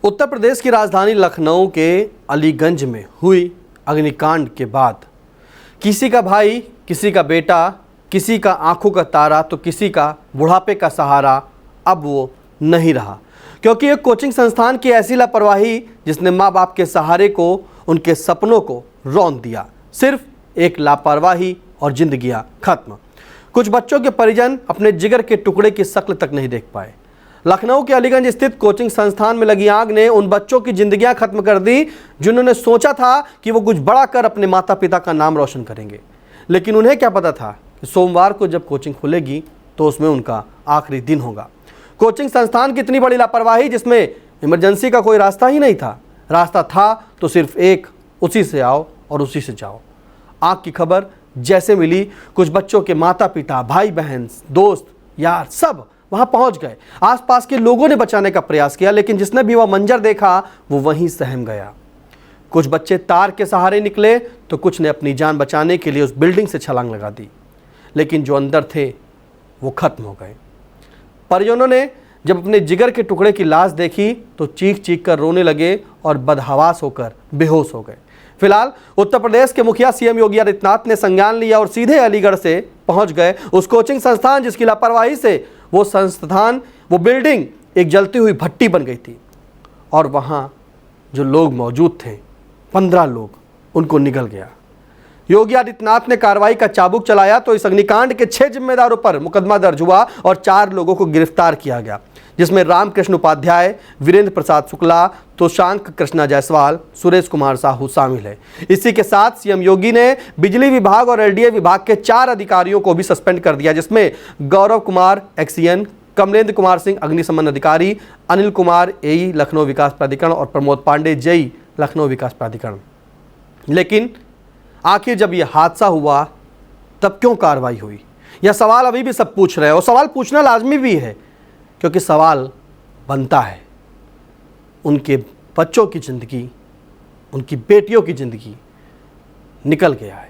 उत्तर प्रदेश की राजधानी लखनऊ के अलीगंज में हुई अग्निकांड के बाद किसी का भाई, किसी का बेटा, किसी का आंखों का तारा तो किसी का बुढ़ापे का सहारा अब वो नहीं रहा, क्योंकि एक कोचिंग संस्थान की ऐसी लापरवाही जिसने माँ बाप के सहारे को, उनके सपनों को रौंद दिया। सिर्फ एक लापरवाही और जिंदगियां खत्म। कुछ बच्चों के परिजन अपने जिगर के टुकड़े की शक्ल तक नहीं देख पाए। लखनऊ के अलीगंज स्थित कोचिंग संस्थान में लगी आग ने उन बच्चों की जिंदगियां खत्म कर दी जिन्होंने सोचा था कि वो कुछ बड़ा कर अपने माता पिता का नाम रोशन करेंगे। लेकिन उन्हें क्या पता था कि सोमवार को जब कोचिंग खुलेगी तो उसमें उनका आखिरी दिन होगा। कोचिंग संस्थान की इतनी बड़ी लापरवाही जिसमें इमरजेंसी का कोई रास्ता ही नहीं था। रास्ता था तो सिर्फ एक, उसी से आओ और उसी से जाओ। आग की खबर जैसे मिली, कुछ बच्चों के माता पिता, भाई बहन, दोस्त, यार सब वहां पहुंच गए। आसपास के लोगों ने बचाने का प्रयास किया, लेकिन जिसने भी वह मंजर देखा वो वहीं सहम गया। कुछ बच्चे तार के सहारे निकले तो कुछ ने अपनी जान बचाने के लिए उस बिल्डिंग से छलांग लगा दी, लेकिन जो अंदर थे वो खत्म हो गए। परिजनों ने जब अपने जिगर के टुकड़े की लाश देखी तो चीख चीख कर रोने लगे और बदहवास होकर बेहोश हो गए। फिलहाल उत्तर प्रदेश के मुखिया सीएम योगी आदित्यनाथ ने संज्ञान लिया और सीधे अलीगढ़ से पहुंच गए उस कोचिंग संस्थान जिसकी लापरवाही से वो बिल्डिंग एक जलती हुई भट्टी बन गई थी। और वहां जो लोग मौजूद थे, 15 लोग, उनको निगल गया। योगी आदित्यनाथ ने कार्रवाई का चाबुक चलाया तो इस अग्निकांड के 6 जिम्मेदारों पर मुकदमा दर्ज हुआ और 4 लोगों को गिरफ्तार किया गया, जिसमें रामकृष्ण उपाध्याय, वीरेंद्र प्रसाद शुक्ला, तोशांक कृष्णा जायसवाल, सुरेश कुमार साहू शामिल है। इसी के साथ सीएम योगी ने बिजली विभाग और एलडीए विभाग के 4 अधिकारियों को भी सस्पेंड कर दिया, जिसमें गौरव कुमार एक्सीएन, कमलेंद्र कुमार सिंह अग्निशमन अधिकारी, अनिल कुमार एई लखनऊ विकास प्राधिकरण और प्रमोद पांडे जेई लखनऊ विकास प्राधिकरण। लेकिन आखिर जब यह हादसा हुआ तब क्यों कार्रवाई हुई, यह सवाल अभी भी सब पूछ रहे हैं और सवाल पूछना लाजमी भी है, क्योंकि सवाल बनता है। उनके बच्चों की ज़िंदगी, उनकी बेटियों की ज़िंदगी निकल गया है।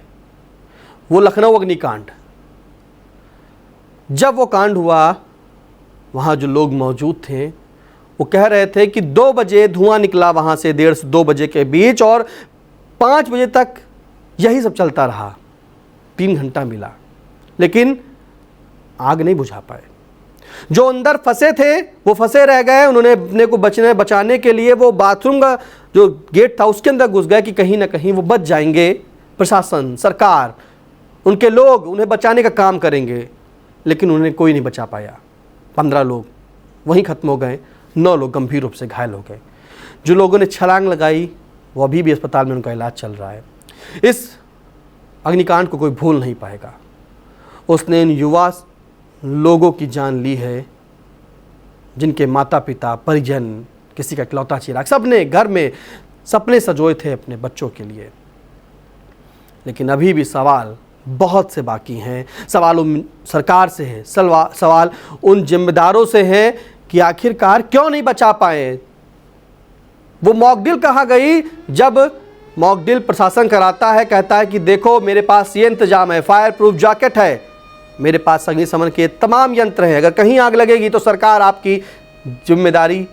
वो लखनऊ अग्निकांड, जब वो कांड हुआ वहाँ जो लोग मौजूद थे वो कह रहे थे कि 2 बजे धुआं निकला वहाँ से, 1:30 से 2 बजे के बीच, और 5 बजे तक यही सब चलता रहा। 3 घंटा मिला, लेकिन आग नहीं बुझा पाए। जो अंदर फंसे थे वो फंसे रह गए। उन्होंने अपने को बचाने के लिए वो बाथरूम का जो गेट था उसके अंदर घुस गए कि कहीं ना कहीं वो बच जाएंगे। प्रशासन, सरकार, उनके लोग उन्हें बचाने का काम करेंगे, लेकिन उन्हें कोई नहीं बचा पाया। 15 लोग वहीं खत्म हो गए, 9 लोग गंभीर रूप से घायल हो गए। जो लोगों ने छलांग लगाई वो अभी भी अस्पताल में उनका इलाज चल रहा है। इस अग्निकांड को कोई भूल नहीं पाएगा। उसने इन युवा लोगों की जान ली है जिनके माता पिता, परिजन, किसी का इकलौता चिराग, सबने घर में सपने सजोए थे अपने बच्चों के लिए। लेकिन अभी भी सवाल बहुत से बाकी हैं। सवाल उन सरकार से है, सवाल उन जिम्मेदारों से है कि आखिरकार क्यों नहीं बचा पाए। वो मॉकड्रिल कहाँ गई जब मॉकड्रिल प्रशासन कराता है, कहता है कि देखो मेरे पास ये इंतजाम है, फायर प्रूफ जैकेट है, मेरे पास अग्निशमन के तमाम यंत्र हैं, अगर कहीं आग लगेगी तो सरकार आपकी जिम्मेदारी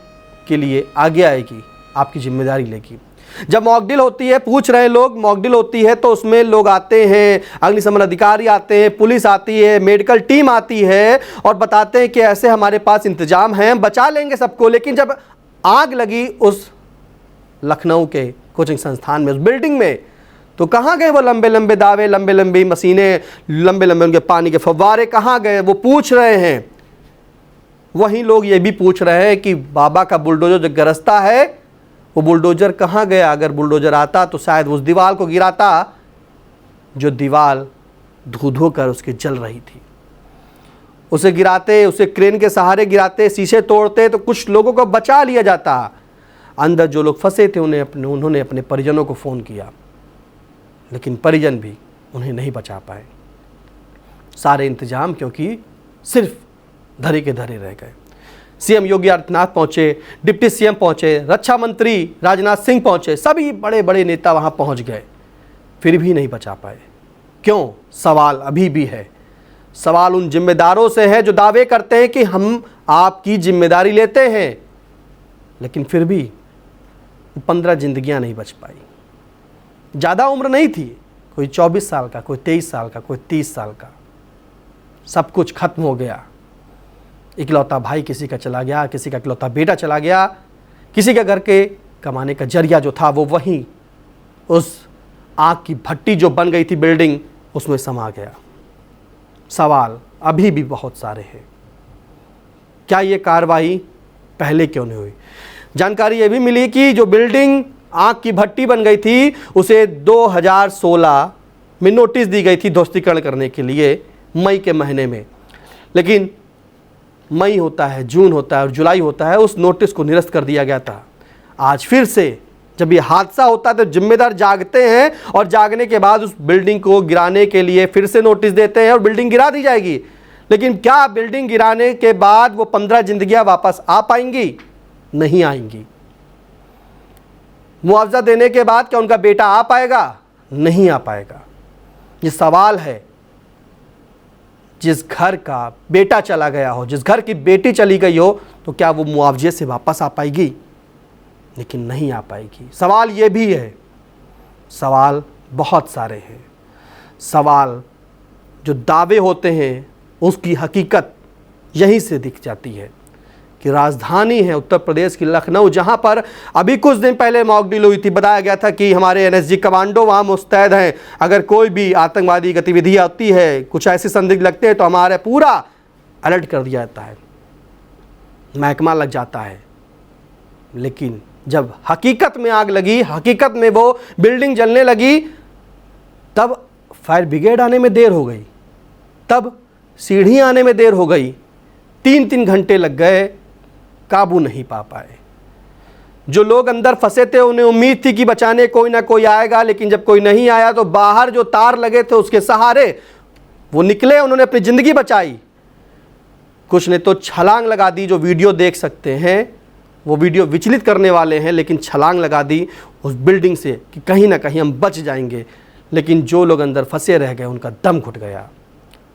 के लिए आगे आएगी, आपकी जिम्मेदारी लेगी। जब मॉकड्रिल होती है, पूछ रहे हैं लोग, मॉकड्रिल होती है तो उसमें लोग आते हैं, अग्निशमन अधिकारी आते हैं, पुलिस आती है, मेडिकल टीम आती है और बताते हैं कि ऐसे हमारे पास इंतजाम हैं, बचा लेंगे सबको। लेकिन जब आग लगी उस लखनऊ के कोचिंग संस्थान में, उस बिल्डिंग में, तो कहाँ गए वो लंबे लंबे दावे, लंबे लंबी मशीनें, लंबे लंबे उनके पानी के फव्वारे कहाँ गए? वो पूछ रहे हैं। वहीं लोग ये भी पूछ रहे हैं कि बाबा का बुलडोजर जो गरजता है वो बुलडोजर कहाँ गया? अगर बुलडोजर आता तो शायद उस दीवार को गिराता जो दीवार धो धो कर उसकी जल रही थी। उसे गिराते, उसे क्रेन के सहारे गिराते, शीशे तोड़ते तो कुछ लोगों को बचा लिया जाता। अंदर जो लोग फंसे थे उन्होंने अपने परिजनों को फ़ोन किया, लेकिन परिजन भी उन्हें नहीं बचा पाए। सारे इंतजाम क्योंकि सिर्फ धरे के धरे रह गए। सीएम योगी आदित्यनाथ पहुंचे, डिप्टी सीएम पहुंचे, रक्षा मंत्री राजनाथ सिंह पहुंचे, सभी बड़े बड़े नेता वहां पहुंच गए, फिर भी नहीं बचा पाए। क्यों? सवाल अभी भी है। सवाल उन जिम्मेदारों से है जो दावे करते हैं कि हम आपकी जिम्मेदारी लेते हैं, लेकिन फिर भी वो 15 जिंदगियां नहीं बच पाई। ज़्यादा उम्र नहीं थी, कोई 24 साल का, कोई 23 साल का, कोई 30 साल का। सब कुछ खत्म हो गया। इकलौता भाई किसी का चला गया, किसी का इकलौता बेटा चला गया, किसी के घर के कमाने का जरिया जो था वो वहीं उस आग की भट्टी जो बन गई थी बिल्डिंग, उसमें समा गया। सवाल अभी भी बहुत सारे हैं, क्या ये कार्रवाई पहले क्यों नहीं हुई? जानकारी ये भी मिली कि जो बिल्डिंग आग की भट्टी बन गई थी उसे 2016 में नोटिस दी गई थी ध्वस्तीकरण करने के लिए, मई के महीने में। लेकिन मई होता है, जून होता है और जुलाई होता है, उस नोटिस को निरस्त कर दिया गया था। आज फिर से जब ये हादसा होता है तो जिम्मेदार जागते हैं और जागने के बाद उस बिल्डिंग को गिराने के लिए फिर से नोटिस देते हैं और बिल्डिंग गिरा दी जाएगी। लेकिन क्या बिल्डिंग गिराने के बाद वो 15 जिंदगियां वापस आ पाएंगी? नहीं आएंगी। मुआवजा देने के बाद क्या उनका बेटा आ पाएगा? नहीं आ पाएगा। ये सवाल है। जिस घर का बेटा चला गया हो, जिस घर की बेटी चली गई हो, तो क्या वो मुआवजे से वापस आ पाएगी? लेकिन नहीं आ पाएगी। सवाल ये भी है, सवाल बहुत सारे हैं। सवाल जो दावे होते हैं उसकी हकीकत यहीं से दिख जाती है कि राजधानी है उत्तर प्रदेश की लखनऊ, जहां पर अभी कुछ दिन पहले मॉक ड्रिल हुई थी। बताया गया था कि हमारे एनएसजी कमांडो वहां मुस्तैद हैं, अगर कोई भी आतंकवादी गतिविधि आती है, कुछ ऐसे संदिग्ध लगते हैं तो हमारे पूरा अलर्ट कर दिया जाता है, महकमा लग जाता है। लेकिन जब हकीकत में आग लगी, हकीकत में वो बिल्डिंग जलने लगी, तब फायर ब्रिगेड आने में देर हो गई, तब सीढ़ियाँ आने में देर हो गई, 3-3 घंटे लग गए, काबू नहीं पा पाए। जो लोग अंदर फंसे थे उन्हें उम्मीद थी कि बचाने कोई ना कोई आएगा, लेकिन जब कोई नहीं आया तो बाहर जो तार लगे थे उसके सहारे वो निकले, उन्होंने अपनी ज़िंदगी बचाई। कुछ ने तो छलांग लगा दी, जो वीडियो देख सकते हैं वो वीडियो विचलित करने वाले हैं, लेकिन छलांग लगा दी उस बिल्डिंग से कि कहीं ना कहीं हम बच जाएंगे। लेकिन जो लोग अंदर फंसे रह गए उनका दम घुट गया।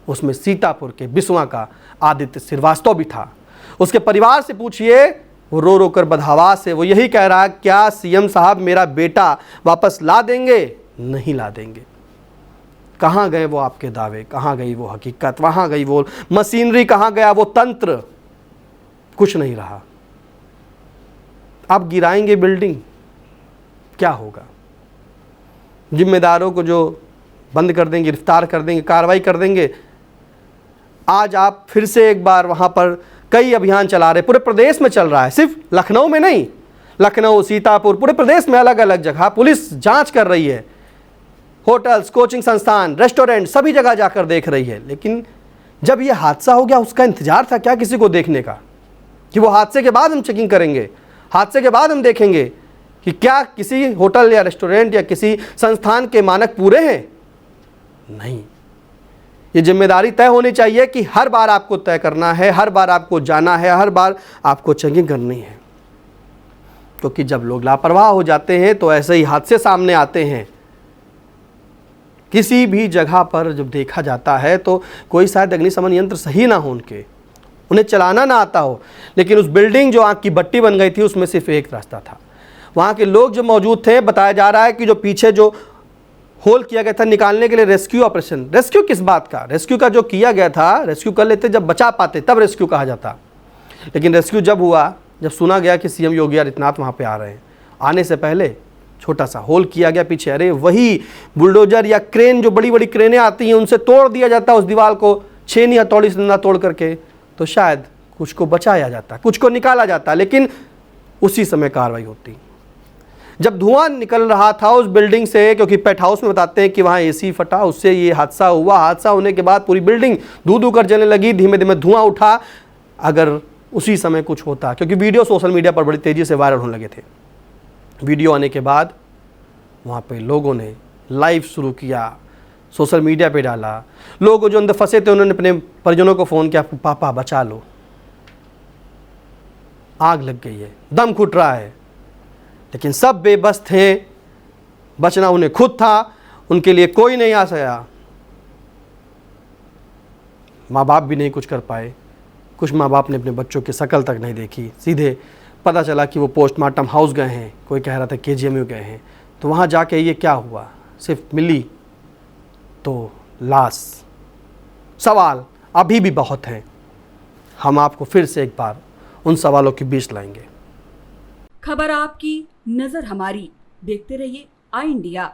उसमें सीतापुर के बिस्वा का आदित्य श्रीवास्तव भी था। उसके परिवार से पूछिए, वो रो रो कर बदहवास है, वो यही कह रहा है, क्या सीएम साहब मेरा बेटा वापस ला देंगे? नहीं ला देंगे। कहाँ गए वो आपके दावे, कहाँ गई वो हकीकत, वहाँ गई वो मशीनरी, कहाँ गया वो तंत्र? कुछ नहीं रहा। अब गिराएंगे बिल्डिंग, क्या होगा? जिम्मेदारों को जो बंद कर देंगे, गिरफ्तार कर देंगे, कार्रवाई कर देंगे। आज आप फिर से एक बार वहाँ पर कई अभियान चला रहे, पूरे प्रदेश में चल रहा है, सिर्फ लखनऊ में नहीं, लखनऊ, सीतापुर, पूरे प्रदेश में अलग अलग जगह पुलिस जांच कर रही है। होटल्स, कोचिंग संस्थान, रेस्टोरेंट, सभी जगह जाकर देख रही है। लेकिन जब ये हादसा हो गया, उसका इंतजार था क्या किसी को देखने का? कि वो हादसे के बाद हम चेकिंग करेंगे, हादसे के बाद हम देखेंगे कि क्या किसी होटल या रेस्टोरेंट या किसी संस्थान के मानक पूरे हैं? नहीं। ये जिम्मेदारी तय होनी चाहिए कि हर बार आपको तय करना है, हर बार आपको जाना है, हर बार आपको चेकिंग करनी है। क्योंकि जब लोग लापरवाह हो जाते हैं तो ऐसे ही हादसे सामने आते हैं। किसी भी जगह पर जब देखा जाता है तो कोई शायद अग्निशमन यंत्र सही ना हो, उन्हें चलाना ना आता हो। लेकिन उस बिल्डिंग जो आग की भट्टी बन गई थी उसमें सिर्फ एक रास्ता था। वहाँ के लोग जो मौजूद थे, बताया जा रहा है कि जो पीछे जो होल किया गया था निकालने के लिए रेस्क्यू ऑपरेशन, रेस्क्यू किस बात का? रेस्क्यू का जो किया गया था, रेस्क्यू कर लेते जब बचा पाते तब रेस्क्यू कहा जाता। लेकिन रेस्क्यू जब हुआ, जब सुना गया कि सीएम योगी आदित्यनाथ वहाँ पे आ रहे हैं, आने से पहले छोटा सा होल किया गया पीछे। अरे वही बुलडोजर या क्रेन, जो बड़ी बड़ी क्रेनें आती हैं, उनसे तोड़ दिया जाता उस दीवार को, छेनी हथौड़ी से ना तोड़ करके, तो शायद कुछ को बचाया जाता, कुछ को निकाला जाता। लेकिन उसी समय कार्रवाई होती। जब धुआं निकल रहा था उस बिल्डिंग से, क्योंकि पेट हाउस में बताते हैं कि वहाँ एसी फटा, उससे ये हादसा हुआ। हादसा होने के बाद पूरी बिल्डिंग धू धू कर जलने लगी, धीमे धीमे धुआं उठा। अगर उसी समय कुछ होता, क्योंकि वीडियो सोशल मीडिया पर बड़ी तेज़ी से वायरल होने लगे थे। वीडियो आने के बाद वहाँ पे लोगों ने लाइव शुरू किया, सोशल मीडिया पे डाला। लोग जो अंदर फंसे थे उन्होंने अपने परिजनों को फ़ोन किया, पापा बचा लो, आग लग गई है, दम घुट रहा है। लेकिन सब बेबस थे, बचना उन्हें खुद था, उनके लिए कोई नहीं आ सका। माँ बाप भी नहीं कुछ कर पाए। कुछ माँ बाप ने अपने बच्चों की शक्ल तक नहीं देखी, सीधे पता चला कि वो पोस्टमार्टम हाउस गए हैं, कोई कह रहा था KGMU गए हैं, तो वहाँ जाके ये क्या हुआ, सिर्फ मिली तो लाश। सवाल अभी भी बहुत हैं, हम आपको फिर से एक बार उन सवालों के बीच लाएंगे। खबर आपकी, नजर हमारी। देखते रहिए आई इंडिया।